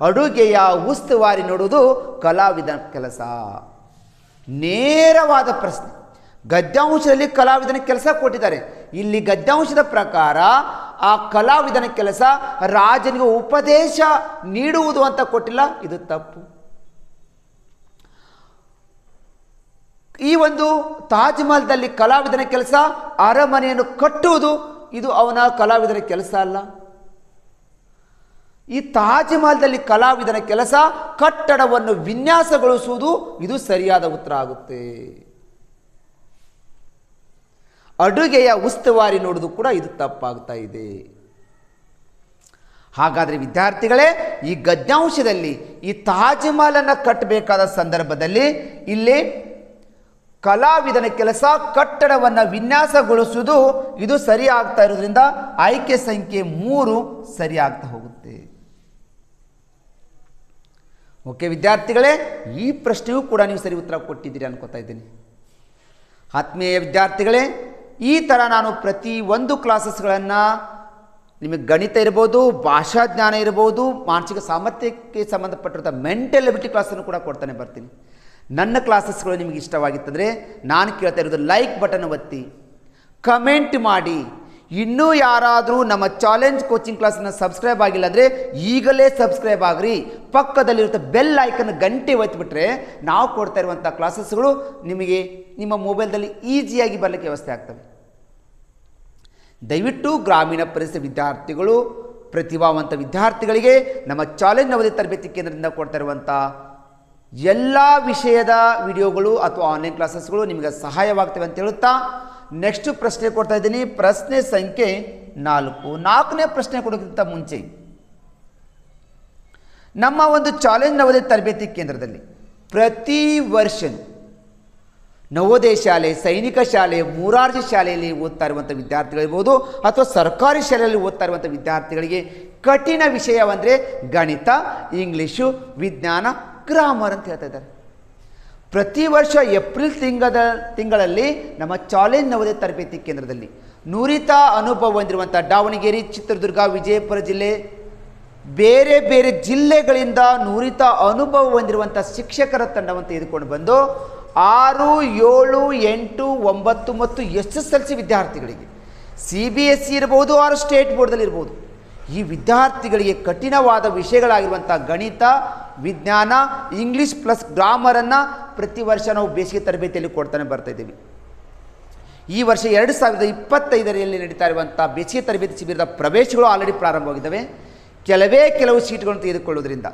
ಅಡುಗೆಯ ಉಸ್ತುವಾರಿ ನೋಡುವುದು ಕಲಾವಿದನ ಕೆಲಸ. ನೇರವಾದ ಪ್ರಶ್ನೆ. ಗದ್ಯಾಂಶದಲ್ಲಿ ಕಲಾವಿದನ ಕೆಲಸ ಕೊಟ್ಟಿದ್ದಾರೆ. ಇಲ್ಲಿ ಗದ್ಯಾಂಶದ ಪ್ರಕಾರ ಆ ಕಲಾವಿದನ ಕೆಲಸ ರಾಜನಿಗೆ ಉಪದೇಶ ನೀಡುವುದು ಅಂತ ಕೊಟ್ಟಿಲ್ಲ, ಇದು ತಪ್ಪು. ಈ ಒಂದು ತಾಜ್ ಮಹಲ್ದಲ್ಲಿ ಕಲಾವಿದನ ಕೆಲಸ ಅರಮನೆಯನ್ನು ಕಟ್ಟುವುದು, ಇದು ಅವನ ಕಲಾವಿದನ ಕೆಲಸ ಅಲ್ಲ. ಈ ತಾಜ್ ಮಹಲ್ದಲ್ಲಿ ಕಲಾವಿದನ ಕೆಲಸ ಕಟ್ಟಡವನ್ನು ವಿನ್ಯಾಸಗೊಳಿಸುವುದು, ಇದು ಸರಿಯಾದ ಉತ್ತರ ಆಗುತ್ತೆ. ಅಡುಗೆಯ ಉಸ್ತುವಾರಿ ನೋಡುವುದು ಕೂಡ ಇದು ತಪ್ಪಾಗ್ತಾ ಇದೆ. ಹಾಗಾದರೆ ವಿದ್ಯಾರ್ಥಿಗಳೇ, ಈ ಗದ್ಯಾಂಶದಲ್ಲಿ ಈ ತಾಜ್ ಮಹಲನ್ನು ಕಟ್ಟಬೇಕಾದ ಸಂದರ್ಭದಲ್ಲಿ ಇಲ್ಲಿ ಕಲಾವಿದನ ಕೆಲಸ ಕಟ್ಟಡವನ್ನು ವಿನ್ಯಾಸಗೊಳಿಸುವುದು, ಇದು ಸರಿ ಆಗ್ತಾ ಇರೋದ್ರಿಂದ ಆಯ್ಕೆ ಸಂಖ್ಯೆ 3 ಸರಿ ಆಗ್ತಾ ಹೋಗುತ್ತೆ. ಓಕೆ ವಿದ್ಯಾರ್ಥಿಗಳೇ, ಈ ಪ್ರಶ್ನೆಯೂ ಕೂಡ ನೀವು ಸರಿ ಉತ್ತರ ಕೊಟ್ಟಿದ್ದೀರಿ ಅನ್ಕೋತಾ ಇದ್ದೀನಿ. ಆತ್ಮೀಯ ವಿದ್ಯಾರ್ಥಿಗಳೇ, ಈ ಥರ ನಾನು ಪ್ರತಿ ಒಂದು ಕ್ಲಾಸಸ್ಗಳನ್ನು ನಿಮಗೆ ಗಣಿತ ಇರ್ಬೋದು, ಭಾಷಾ ಜ್ಞಾನ ಇರ್ಬೋದು, ಮಾನಸಿಕ ಸಾಮರ್ಥ್ಯಕ್ಕೆ ಸಂಬಂಧಪಟ್ಟಿರುವಂಥ ಮೆಂಟಲ್ ಎಬಿಲಿಟಿ ಕ್ಲಾಸನ್ನು ಕೂಡ ಕೊಡ್ತಾನೆ ಬರ್ತೀನಿ. ನನ್ನ ಕ್ಲಾಸಸ್ಗಳು ನಿಮಗೆ ಇಷ್ಟವಾಗಿತ್ತಂದರೆ ನಾನು ಕೇಳ್ತಾ ಇರೋದು ಲೈಕ್ ಬಟನ್ ಒತ್ತಿ, ಕಮೆಂಟ್ ಮಾಡಿ. ಇನ್ನೂ ಯಾರಾದರೂ ನಮ್ಮ ಚಾಲೆಂಜ್ ಕೋಚಿಂಗ್ ಕ್ಲಾಸನ್ನು ಸಬ್ಸ್ಕ್ರೈಬ್ ಆಗಿಲ್ಲ ಅಂದರೆ ಈಗಲೇ ಸಬ್ಸ್ಕ್ರೈಬ್ ಆಗಿರಿ. ಪಕ್ಕದಲ್ಲಿರುತ್ತೆ ಬೆಲ್ ಐಕನ್ ಗಂಟೆ ಒತ್ತಿಬಿಟ್ರೆ ನಾವು ಕೊಡ್ತಾ ಇರುವಂಥ ಕ್ಲಾಸಸ್ಗಳು ನಿಮಗೆ ನಿಮ್ಮ ಮೊಬೈಲ್ದಲ್ಲಿ ಈಸಿಯಾಗಿ ಬರಲಿಕ್ಕೆ ವ್ಯವಸ್ಥೆ ಆಗ್ತವೆ. ದಯವಿಟ್ಟು ಗ್ರಾಮೀಣ ಪರಿಸರ ವಿದ್ಯಾರ್ಥಿಗಳು, ಪ್ರತಿಭಾವಂತ ವಿದ್ಯಾರ್ಥಿಗಳಿಗೆ ನಮ್ಮ ಚಾಲೆಂಜ್ ನವೋದಯ ತರಬೇತಿ ಕೇಂದ್ರದಿಂದ ಕೊಡ್ತಾ ಇರುವಂಥ ಎಲ್ಲ ವಿಷಯದ ವಿಡಿಯೋಗಳು ಅಥವಾ ಆನ್ಲೈನ್ ಕ್ಲಾಸಸ್ಗಳು ನಿಮಗೆ ಸಹಾಯವಾಗ್ತವೆ ಅಂತ ಹೇಳುತ್ತಾ ನೆಕ್ಸ್ಟ್ ಪ್ರಶ್ನೆ ಕೊಡ್ತಾ ಇದ್ದೀನಿ. ಪ್ರಶ್ನೆ ಸಂಖ್ಯೆ 4. 4ನೇ ಪ್ರಶ್ನೆ ಕೊಡೋಕ್ಕಿಂತ ಮುಂಚೆ ನಮ್ಮ ಒಂದು ಚಾಲೆಂಜ್ ನವೋದಯ ತರಬೇತಿ ಕೇಂದ್ರದಲ್ಲಿ ಪ್ರತಿ ವರ್ಷ ನವೋದಯ ಶಾಲೆ, ಸೈನಿಕ ಶಾಲೆ, ಮೂರಾರ್ಜಿ ಶಾಲೆಯಲ್ಲಿ ಓದ್ತಾ ಇರುವಂಥ ವಿದ್ಯಾರ್ಥಿಗಳಿರ್ಬೋದು ಅಥವಾ ಸರ್ಕಾರಿ ಶಾಲೆಯಲ್ಲಿ ಓದ್ತಾ ಇರುವಂಥ ವಿದ್ಯಾರ್ಥಿಗಳಿಗೆ ಕಠಿಣ ವಿಷಯವಂದರೆ ಗಣಿತ, ಇಂಗ್ಲೀಷು, ವಿಜ್ಞಾನ, ಗ್ರಾಮರ್ ಅಂತ ಹೇಳ್ತಾ ಇದ್ದಾರೆ. ಪ್ರತಿ ವರ್ಷ ಏಪ್ರಿಲ್ ತಿಂಗಳಲ್ಲಿ ನಮ್ಮ ಚಾಲೆಂಜ್ ನವೋದಯ ತರಬೇತಿ ಕೇಂದ್ರದಲ್ಲಿ ನುರಿತ ಅನುಭವ ಹೊಂದಿರುವಂಥ ದಾವಣಗೆರೆ, ಚಿತ್ರದುರ್ಗ, ವಿಜಯಪುರ ಜಿಲ್ಲೆ, ಬೇರೆ ಬೇರೆ ಜಿಲ್ಲೆಗಳಿಂದ ನುರಿತ ಅನುಭವ ಹೊಂದಿರುವಂಥ ಶಿಕ್ಷಕರ ತಂಡವನ್ನು ತೆಗೆದುಕೊಂಡು ಬಂದು 6, 7, 8, 9 ಮತ್ತು SSLC ವಿದ್ಯಾರ್ಥಿಗಳಿಗೆ CBSE ಇರ್ಬೋದು ಆರು ಸ್ಟೇಟ್ ಬೋರ್ಡ್ದಲ್ಲಿ ಇರ್ಬೋದು, ಈ ವಿದ್ಯಾರ್ಥಿಗಳಿಗೆ ಕಠಿಣವಾದ ವಿಷಯಗಳಾಗಿರುವಂಥ ಗಣಿತ, ವಿಜ್ಞಾನ, ಇಂಗ್ಲೀಷ್ ಪ್ಲಸ್ ಗ್ರಾಮರನ್ನು ಪ್ರತಿ ವರ್ಷ ನಾವು ಬೇಸಿಗೆ ತರಬೇತಿಯಲ್ಲಿ ಕೊಡ್ತಾನೆ ಬರ್ತಾ ಇದ್ದೀವಿ. ಈ ವರ್ಷ 2025ರಲ್ಲಿ ನಡೀತಾ ಇರುವಂಥ ಬೇಸಿಗೆ ತರಬೇತಿ ಶಿಬಿರದ ಪ್ರವೇಶಗಳು ಆಲ್ರೆಡಿ ಪ್ರಾರಂಭವಾಗಿದ್ದಾವೆ. ಕೆಲವು ಸೀಟ್ಗಳನ್ನು ತೆಗೆದುಕೊಳ್ಳುವುದರಿಂದ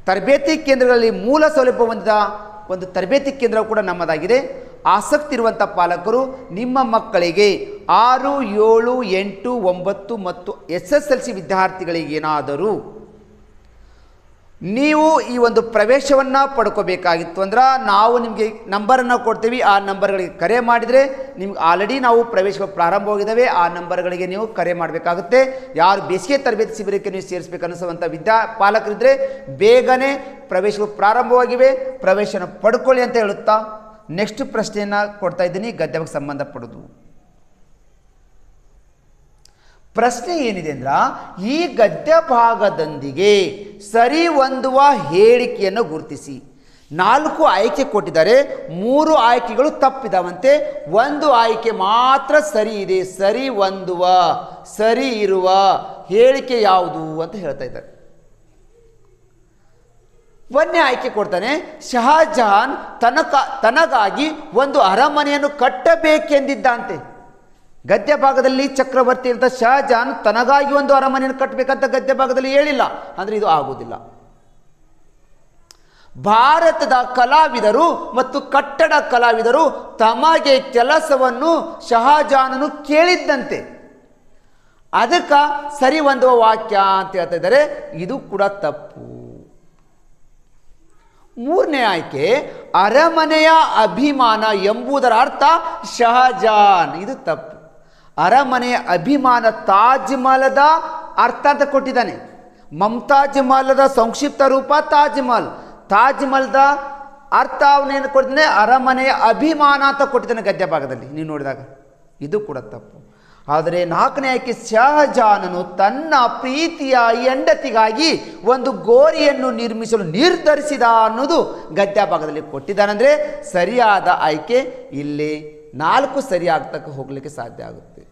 ತರಬೇತಿ ಕೇಂದ್ರಗಳಲ್ಲಿ ಮೂಲ ಸೌಲಭ್ಯ ಹೊಂದಿದ ಒಂದು ತರಬೇತಿ ಕೇಂದ್ರ ಕೂಡ ನಮ್ಮದಾಗಿದೆ. ಆಸಕ್ತಿ ಇರುವಂಥ ಪಾಲಕರು ನಿಮ್ಮ ಮಕ್ಕಳಿಗೆ 6, 7, 8, 9 ಮತ್ತು SSLC ವಿದ್ಯಾರ್ಥಿಗಳಿಗೇನಾದರೂ ನೀವು ಈ ಒಂದು ಪ್ರವೇಶವನ್ನು ಪಡ್ಕೋಬೇಕಾಗಿತ್ತು ಅಂದ್ರೆ ನಾವು ನಿಮಗೆ ನಂಬರನ್ನು ಕೊಡ್ತೀವಿ. ಆ ನಂಬರ್ಗಳಿಗೆ ಕರೆ ಮಾಡಿದರೆ ನಿಮ್ಗೆ ಆಲ್ರೆಡಿ ನಾವು ಪ್ರವೇಶಗಳು ಪ್ರಾರಂಭವಾಗಿದ್ದಾವೆ. ಆ ನಂಬರ್ಗಳಿಗೆ ನೀವು ಕರೆ ಮಾಡಬೇಕಾಗುತ್ತೆ. ಯಾರು ಬೇಸಿಗೆ ತರಬೇತಿ ಶಿಬಿರಕ್ಕೆ ನೀವು ಸೇರಿಸಬೇಕು ಅನ್ನಿಸುವಂಥ ಪಾಲಕರಿದ್ದರೆ ಬೇಗನೆ ಪ್ರವೇಶಗಳು ಪ್ರಾರಂಭವಾಗಿವೆ, ಪ್ರವೇಶನ ಪಡ್ಕೊಳ್ಳಿ ಅಂತ ಹೇಳುತ್ತಾ ನೆಕ್ಸ್ಟ್ ಪ್ರಶ್ನೆಯನ್ನು ಕೊಡ್ತಾ ಇದ್ದೀನಿ. ಗದ್ಯಕ್ಕೆ ಸಂಬಂಧಪಡೋದು ಪ್ರಶ್ನೆ ಏನಿದೆ ಅಂದ್ರೆ, ಈ ಗದ್ಯ ಭಾಗದೊಂದಿಗೆ ಸರಿ ಹೊಂದುವ ಹೇಳಿಕೆಯನ್ನು ಗುರುತಿಸಿ. 4 ಆಯ್ಕೆ ಕೊಟ್ಟಿದ್ದಾರೆ, 3 ಆಯ್ಕೆಗಳು ತಪ್ಪಿದಾವಂತೆ, 1 ಆಯ್ಕೆ ಮಾತ್ರ ಸರಿ ಇದೆ. ಸರಿ ಹೊಂದುವ, ಸರಿ ಇರುವ ಹೇಳಿಕೆ ಯಾವುದು ಅಂತ ಹೇಳ್ತಾ ಇದ್ದಾರೆ. 1ನೇ ಆಯ್ಕೆ ಕೊಡ್ತಾನೆ, ಶಹಜಹಾನ್ ತನಗಾಗಿ ಒಂದು ಅರಮನೆಯನ್ನು ಕಟ್ಟಬೇಕೆಂದಿದ್ದಂತೆ. ಗದ್ಯ ಭಾಗದಲ್ಲಿ ಚಕ್ರವರ್ತಿ ಅಂತ ಶಹಜಹಾನ್ ತನಗಾಗಿ ಒಂದು ಅರಮನೆಯನ್ನು ಕಟ್ಟಬೇಕಂತ ಗದ್ಯ ಭಾಗದಲ್ಲಿ ಹೇಳಿಲ್ಲ, ಅಂದರೆ ಇದು ಆಗುವುದಿಲ್ಲ. ಭಾರತದ ಕಲಾವಿದರು ಮತ್ತು ಕಟ್ಟಡ ಕಲಾವಿದರು ತಮಗೆ ಕೆಲಸವನ್ನು ಶಹಜಹಾನನು ಕೇಳಿದ್ದಂತೆ, ಅದಕ್ಕೆ ಸರಿ ಹೊಂದುವ ವಾಕ್ಯ ಅಂತ ಹೇಳ್ತಾ ಇದ್ದಾರೆ. ಇದು ಕೂಡ ತಪ್ಪು. 3ನೇ ಆಯ್ಕೆ, ಅರಮನೆಯ ಅಭಿಮಾನ ಎಂಬುದರ ಅರ್ಥ ಶಹಜಹಾನ್. ಇದು ತಪ್ಪು. ಅರಮನೆಯ ಅಭಿಮಾನ ತಾಜ್ ಮಹಲದ ಅರ್ಥ ಅಂತ ಕೊಟ್ಟಿದ್ದಾನೆ. ಮಮತಾಜ್ ಮಹಲದ ಸಂಕ್ಷಿಪ್ತ ರೂಪ ತಾಜ್ ಮಹಲ್. ತಾಜ್ ಮಹಲ್ದ ಅರ್ಥ ಅವನೇನು ಕೊಟ್ಟಿದ್ದಾನೆ, ಅರಮನೆಯ ಅಭಿಮಾನ ಅಂತ ಕೊಟ್ಟಿದ್ದಾನೆ ಗದ್ಯ ಭಾಗದಲ್ಲಿ ನೀವು ನೋಡಿದಾಗ. ಇದು ಕೂಡ ತಪ್ಪು. ಆದರೆ 4ನೇ ಆಯ್ಕೆ, ಶಹಜಹಾನನು ತನ್ನ ಪ್ರೀತಿಯ ಹೆಂಡತಿಗಾಗಿ ಒಂದು ಗೋರಿಯನ್ನು ನಿರ್ಮಿಸಲು ನಿರ್ಧರಿಸಿದ ಅನ್ನೋದು ಗದ್ಯ ಭಾಗದಲ್ಲಿ ಕೊಟ್ಟಿದ್ದಾನಂದರೆ ಸರಿಯಾದ ಆಯ್ಕೆ ಇಲ್ಲಿ 4 ಸರಿಯಾಗ್ತಕ್ಕ ಹೋಗಲಿಕ್ಕೆ ಸಾಧ್ಯ ಆಗುತ್ತೆ.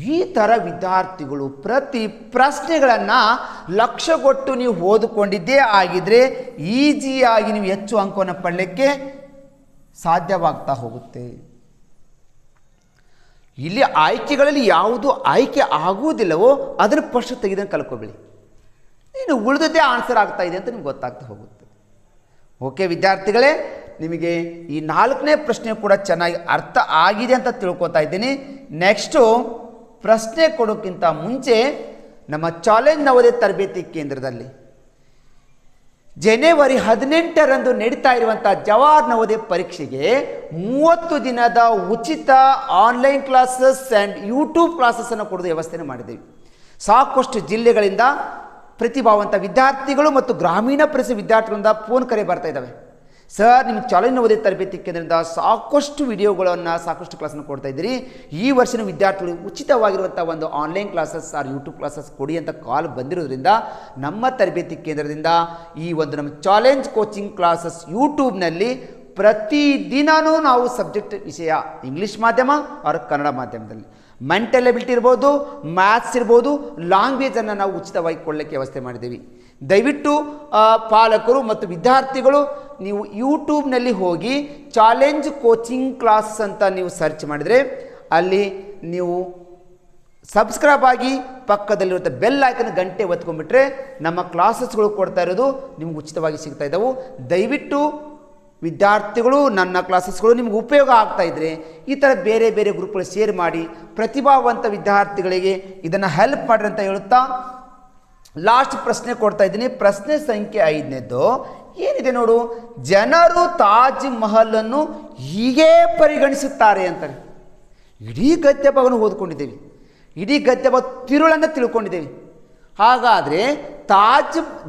ಈ ಥರ ವಿದ್ಯಾರ್ಥಿಗಳು ಪ್ರತಿ ಪ್ರಶ್ನೆಗಳನ್ನು ಲಕ್ಷ್ಯಗೊಟ್ಟು ನೀವು ಓದಿಕೊಂಡಿದ್ದೇ ಆಗಿದ್ರೆ ಈಸಿಯಾಗಿ ನೀವು ಹೆಚ್ಚು ಅಂಕವನ್ನು ಪಡಲಿಕ್ಕೆ ಸಾಧ್ಯವಾಗ್ತಾ ಹೋಗುತ್ತೆ. ಇಲ್ಲಿ ಆಯ್ಕೆಗಳಲ್ಲಿ ಯಾವುದು ಆಯ್ಕೆ ಆಗುವುದಿಲ್ಲವೋ ಅದನ್ನು ಫಸ್ಟ್ ತೆಗೆದು ಕಲ್ಕೋಬೇಡಿ. ಇನ್ನು ಉಳಿದದ್ದೇ ಆನ್ಸರ್ ಆಗ್ತಾ ಇದೆ ಅಂತ ನಿಮ್ಗೆ ಗೊತ್ತಾಗ್ತಾ ಹೋಗುತ್ತೆ. ಓಕೆ ವಿದ್ಯಾರ್ಥಿಗಳೇ, ನಿಮಗೆ ಈ 4ನೇ ಪ್ರಶ್ನೆ ಕೂಡ ಚೆನ್ನಾಗಿ ಅರ್ಥ ಆಗಿದೆ ಅಂತ ತಿಳ್ಕೊತಾ ಇದ್ದೀನಿ. ನೆಕ್ಸ್ಟು ಪ್ರಶ್ನೆ ಕೊಡೋಕ್ಕಿಂತ ಮುಂಚೆ ನಮ್ಮ ಚಾಲೆಂಜ್ ನವೋದಯ ತರಬೇತಿ ಕೇಂದ್ರದಲ್ಲಿ ಜನವರಿ 18ರಂದು ನಡೀತಾ ಇರುವಂಥ ಜವಾಹರ್ ನವೋದಯ ಪರೀಕ್ಷೆಗೆ 30 ದಿನದ ಉಚಿತ ಆನ್ಲೈನ್ ಕ್ಲಾಸಸ್ ಆ್ಯಂಡ್ ಯೂಟ್ಯೂಬ್ ಕ್ಲಾಸಸ್ಸನ್ನು ಕೊಡೋದು ವ್ಯವಸ್ಥೆ ಮಾಡಿದ್ದೀವಿ. ಸಾಕಷ್ಟು ಜಿಲ್ಲೆಗಳಿಂದ ಪ್ರತಿಭಾವಂತ ವಿದ್ಯಾರ್ಥಿಗಳು ಮತ್ತು ಗ್ರಾಮೀಣ ಪರಿಸರ ವಿದ್ಯಾರ್ಥಿಗಳಿಂದ ಫೋನ್ ಕರೆ ಬರ್ತಾ ಇದ್ದಾವೆ. ಸರ್ ನಿಮ್ಮ ಚಾಲೆಂಜ್ ನವೋದಯ ತರಬೇತಿ ಕೇಂದ್ರದಿಂದ ಸಾಕಷ್ಟು ವಿಡಿಯೋಗಳನ್ನು ಸಾಕಷ್ಟು ಕ್ಲಾಸನ್ನು ಕೊಡ್ತಾ ಇದ್ದೀರಿ. ಈ ವರ್ಷದ ವಿದ್ಯಾರ್ಥಿಗಳು ಉಚಿತವಾಗಿರುವಂಥ ಒಂದು online classes or YouTube classes ಕೊಡಿ ಅಂತ ಕಾಲ್ ಬಂದಿರೋದ್ರಿಂದ ನಮ್ಮ ತರಬೇತಿ ಕೇಂದ್ರದಿಂದ ಈ ಒಂದು ನಮ್ಮ ಚಾಲೆಂಜ್ ಕೋಚಿಂಗ್ ಕ್ಲಾಸಸ್ ಯೂಟ್ಯೂಬ್ನಲ್ಲಿ ಪ್ರತಿದಿನವೂ ನಾವು ಸಬ್ಜೆಕ್ಟ್ ವಿಷಯ ಇಂಗ್ಲೀಷ್ ಮಾಧ್ಯಮ ಆರ್ ಕನ್ನಡ ಮಾಧ್ಯಮದಲ್ಲಿ ಮೆಂಟಲ್ ಎಬಿಲಿಟಿ ಇರ್ಬೋದು, ಮ್ಯಾಥ್ಸ್ ಇರ್ಬೋದು, ಲ್ಯಾಂಗ್ವೇಜನ್ನು ನಾವು ಉಚಿತವಾಗಿ ಕೊಡಲಿಕ್ಕೆ ವ್ಯವಸ್ಥೆ ಮಾಡಿದ್ದೀವಿ. ದಯವಿಟ್ಟು ಪಾಲಕರು ಮತ್ತು ವಿದ್ಯಾರ್ಥಿಗಳು ನೀವು ಯೂಟ್ಯೂಬ್ನಲ್ಲಿ ಹೋಗಿ ಚಾಲೆಂಜ್ ಕೋಚಿಂಗ್ ಕ್ಲಾಸ್ ಅಂತ ನೀವು ಸರ್ಚ್ ಮಾಡಿದರೆ ಅಲ್ಲಿ ನೀವು ಸಬ್ಸ್ಕ್ರೈಬ್ ಆಗಿ ಪಕ್ಕದಲ್ಲಿರುವಂಥ ಬೆಲ್ ಐಕನ್ ಗಂಟೆ ಒತ್ಕೊಂಡ್ಬಿಟ್ರೆ ನಮ್ಮ ಕ್ಲಾಸಸ್ಗಳು ಕೊಡ್ತಾ ಇರೋದು ನಿಮ್ಗೆ ಉಚಿತವಾಗಿ ಸಿಗ್ತಾ ಇದ್ದಾವೆ. ದಯವಿಟ್ಟು ವಿದ್ಯಾರ್ಥಿಗಳು ನನ್ನ ಕ್ಲಾಸಸ್ಗಳು ನಿಮ್ಗೆ ಉಪಯೋಗ ಆಗ್ತಾ ಇದ್ದರೆ ಈ ಥರ ಬೇರೆ ಬೇರೆ ಗ್ರೂಪ್ಗಳು ಶೇರ್ ಮಾಡಿ ಪ್ರತಿಭಾವಂತ ವಿದ್ಯಾರ್ಥಿಗಳಿಗೆ ಇದನ್ನು ಹೆಲ್ಪ್ ಮಾಡಿರಿ ಅಂತ ಹೇಳುತ್ತಾ ಲಾಸ್ಟ್ ಪ್ರಶ್ನೆ ಕೊಡ್ತಾ ಇದ್ದೀನಿ. ಪ್ರಶ್ನೆ ಸಂಖ್ಯೆ 5ನೇದು ಏನಿದೆ ನೋಡು, ಜನರು ತಾಜ್ ಮಹಲನ್ನು ಹೀಗೆ ಪರಿಗಣಿಸುತ್ತಾರೆ ಅಂತಾರೆ. ಇಡೀ ಗದ್ಯ ಭಾಗವನ್ನು ಓದ್ಕೊಂಡಿದ್ದೇವೆ, ಇಡೀ ಗದ್ಯ ಭಾಗ ತಿರುಳನ್ನು ತಿಳ್ಕೊಂಡಿದ್ದೇವೆ. ಹಾಗಾದರೆ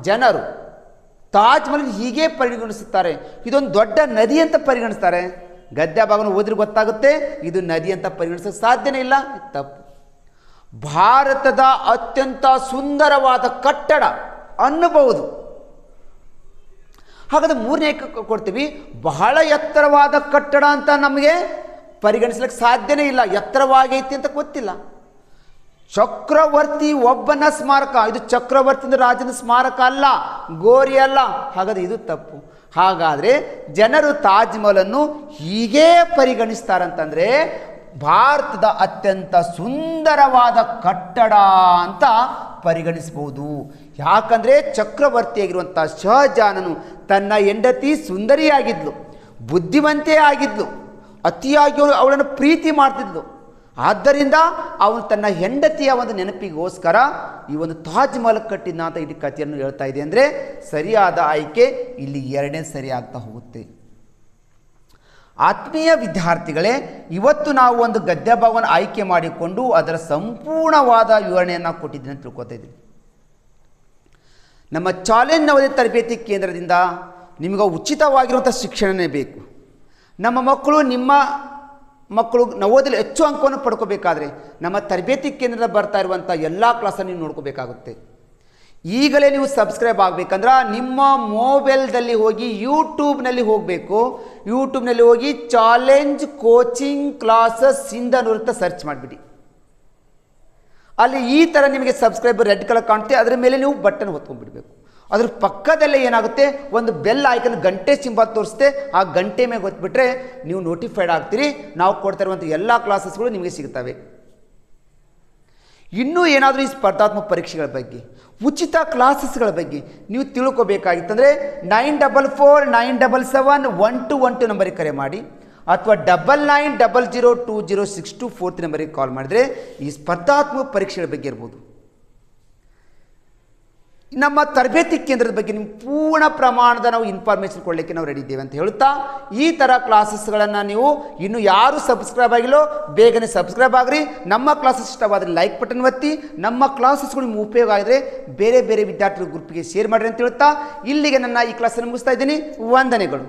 ಜನರು ತಾಜ್ ಮಹಲ್ ಹೀಗೆ ಪರಿಗಣಿಸುತ್ತಾರೆ, ಇದೊಂದು ದೊಡ್ಡ ನದಿ ಅಂತ ಪರಿಗಣಿಸ್ತಾರೆ. ಗದ್ಯ ಭಾಗವನ್ನು ಓದಿದ್ರೆ ಗೊತ್ತಾಗುತ್ತೆ ಇದು ನದಿ ಅಂತ ಪರಿಗಣಿಸೋಕ್ಕೆ ಸಾಧ್ಯನೇ ಇಲ್ಲ, ತಪ್ಪು. ಭಾರತದ ಅತ್ಯಂತ ಸುಂದರವಾದ ಕಟ್ಟಡ ಅನ್ನಬಹುದು. ಹಾಗಾದ್ರೆ 3ನೇ ಕೊಡ್ತೀವಿ, ಬಹಳ ಎತ್ತರವಾದ ಕಟ್ಟಡ ಅಂತ ನಮಗೆ ಪರಿಗಣಿಸ್ಲಿಕ್ಕೆ ಸಾಧ್ಯನೇ ಇಲ್ಲ, ಎತ್ತರವಾಗೈತಿ ಅಂತ ಗೊತ್ತಿಲ್ಲ. ಚಕ್ರವರ್ತಿ ಒಬ್ಬನ ಸ್ಮಾರಕ, ಇದು ಚಕ್ರವರ್ತಿ ರಾಜನ ಸ್ಮಾರಕ ಅಲ್ಲ, ಗೋರಿ ಅಲ್ಲ. ಹಾಗಾದರೆ ಇದು ತಪ್ಪು. ಹಾಗಾದರೆ ಜನರು ತಾಜ್ ಮಹಲನ್ನು ಹೀಗೆ ಪರಿಗಣಿಸ್ತಾರಂತಂದರೆ ಭಾರತದ ಅತ್ಯಂತ ಸುಂದರವಾದ ಕಟ್ಟಡ ಅಂತ ಪರಿಗಣಿಸ್ಬೋದು. ಯಾಕಂದರೆ ಚಕ್ರವರ್ತಿಯಾಗಿರುವಂಥ ಶಹಜಾನನು ತನ್ನ ಹೆಂಡತಿ ಸುಂದರಿಯಾಗಿದ್ಲು, ಬುದ್ಧಿವಂತೆ ಆಗಿದ್ಲು, ಅತಿಯಾಗಿ ಅವಳನ್ನು ಪ್ರೀತಿ ಮಾಡ್ತಿದ್ಲು. ಆದ್ದರಿಂದ ಅವನು ತನ್ನ ಹೆಂಡತಿಯ ಒಂದು ನೆನಪಿಗೋಸ್ಕರ ಈ ಒಂದು ತಾಜ್ ಮಹಲ್ ಕಟ್ಟಿದ್ನ ಅಂತ ಇಡೀ ಕಥೆಯನ್ನು ಹೇಳ್ತಾ ಇದೆ. ಅಂದರೆ ಸರಿಯಾದ ಆಯ್ಕೆ ಇಲ್ಲಿ 2ನೇ ಸರಿ ಆಗ್ತಾ ಹೋಗುತ್ತೆ. ಆತ್ಮೀಯ ವಿದ್ಯಾರ್ಥಿಗಳೇ, ಇವತ್ತು ನಾವು ಒಂದು ಗದ್ಯ ಭಾಗವನ್ನು ಆಯ್ಕೆ ಮಾಡಿಕೊಂಡು ಅದರ ಸಂಪೂರ್ಣವಾದ ವಿವರಣೆಯನ್ನು ಕೊಟ್ಟಿದ್ದೀನಿ ಅಂತ ತಿಳ್ಕೊತಾ ಇದ್ದೀನಿ. ನಮ್ಮ ಚಾಲೆಂಜ್ ನವೋದಯ ತರಬೇತಿ ಕೇಂದ್ರದಿಂದ ನಿಮಗೆ ಉಚಿತವಾಗಿರುವಂಥ ಶಿಕ್ಷಣನೇ ಬೇಕು. ನಮ್ಮ ನಿಮ್ಮ ಮಕ್ಕಳು ನವೋದಯಲ್ಲಿ ಹೆಚ್ಚು ಅಂಕವನ್ನು ಪಡ್ಕೋಬೇಕಾದ್ರೆ ನಮ್ಮ ತರಬೇತಿ ಕೇಂದ್ರದ ಬರ್ತಾ ಇರುವಂಥ ಎಲ್ಲ ಕ್ಲಾಸನ್ನು ನೀವು ನೋಡ್ಕೋಬೇಕಾಗುತ್ತೆ. ಈಗಲೇ ನೀವು ಸಬ್ಸ್ಕ್ರೈಬ್ ಆಗಬೇಕಂದ್ರೆ ನಿಮ್ಮ ಮೊಬೈಲ್ದಲ್ಲಿ ಹೋಗಿ ಯೂಟ್ಯೂಬ್ನಲ್ಲಿ ಹೋಗಬೇಕು. ಯೂಟ್ಯೂಬ್ನಲ್ಲಿ ಹೋಗಿ ಚಾಲೆಂಜ್ ಕೋಚಿಂಗ್ ಕ್ಲಾಸಸ್ ಸಿಂಧನೂರು ಅಂತ ಸರ್ಚ್ ಮಾಡಿಬಿಡಿ. ಅಲ್ಲಿ ಈ ಥರ ನಿಮಗೆ ಸಬ್ಸ್ಕ್ರೈಬರ್ ರೆಡ್ ಕಲರ್ ಕಾಣುತ್ತೆ, ಅದರ ಮೇಲೆ ನೀವು ಬಟನ್ ಹೊತ್ಕೊಂಡ್ಬಿಡ್ಬೇಕು. ಅದ್ರ ಪಕ್ಕದಲ್ಲೇ ಏನಾಗುತ್ತೆ, ಒಂದು ಬೆಲ್ ಐಕನ್ ಗಂಟೆ ಸಿಂಬಲ್ ತೋರಿಸುತ್ತೆ, ಆ ಗಂಟೆ ಮೇಲೆ ಗೊತ್ತುಬಿಟ್ರೆ ನೀವು ನೋಟಿಫೈಡ್ ಆಗ್ತೀರಿ. ನಾವು ಕೊಡ್ತಾ ಇರುವಂಥ ಎಲ್ಲ ಕ್ಲಾಸಸ್ಗಳು ನಿಮಗೆ ಸಿಗ್ತವೆ. ಇನ್ನೂ ಏನಾದರೂ ಈ ಸ್ಪರ್ಧಾತ್ಮಕ ಪರೀಕ್ಷೆಗಳ ಬಗ್ಗೆ, ಉಚಿತ ಕ್ಲಾಸಸ್ಗಳ ಬಗ್ಗೆ ನೀವು ತಿಳ್ಕೊಬೇಕಾಗಿತ್ತಂದರೆ 9449771212 ನಂಬರಿಗೆ ಕರೆ ಮಾಡಿ, ಅಥವಾ 9900206243 ನಂಬರಿಗೆ ಕಾಲ್ ಮಾಡಿದರೆ ಈ ಸ್ಪರ್ಧಾತ್ಮಕ ಪರೀಕ್ಷೆಗಳ ಬಗ್ಗೆ ಇರ್ಬೋದು. ನಮ್ಮ ತರಬೇತಿ ಕೇಂದ್ರದ ಬಗ್ಗೆ ನಿಮ್ಗೆ ಪೂರ್ಣ ಪ್ರಮಾಣದ ನಾವು ಇನ್ಫಾರ್ಮೇಷನ್ ಕೊಡಲಿಕ್ಕೆ ನಾವು ರೆಡಿ ಇದ್ದೇವೆ ಅಂತ ಹೇಳುತ್ತಾ, ಈ ಥರ ಕ್ಲಾಸಸ್ಗಳನ್ನು ನೀವು ಇನ್ನೂ ಯಾರು ಸಬ್ಸ್ಕ್ರೈಬ್ ಆಗಿಲ್ಲೋ ಬೇಗನೆ ಸಬ್ಸ್ಕ್ರೈಬ್ ಆಗಿರಿ. ನಮ್ಮ ಕ್ಲಾಸಸ್ ಇಷ್ಟವಾದರೆ ಲೈಕ್ ಬಟನ್ ಒತ್ತಿ. ನಮ್ಮ ಕ್ಲಾಸಸ್ಗಳು ನಿಮ್ಗೆ ಉಪಯೋಗ ಆಗಿದ್ರೆ ಬೇರೆ ಬೇರೆ ವಿದ್ಯಾರ್ಥಿಗಳ ಗ್ರೂಪ್ಗೆ ಶೇರ್ ಮಾಡಿರಿ ಅಂತ ಹೇಳುತ್ತಾ ಇಲ್ಲಿಗೆ ನನ್ನ ಈ ಕ್ಲಾಸನ್ನು ಮುಗಿಸ್ತಾ ಇದ್ದೀನಿ. ವಂದನೆಗಳು.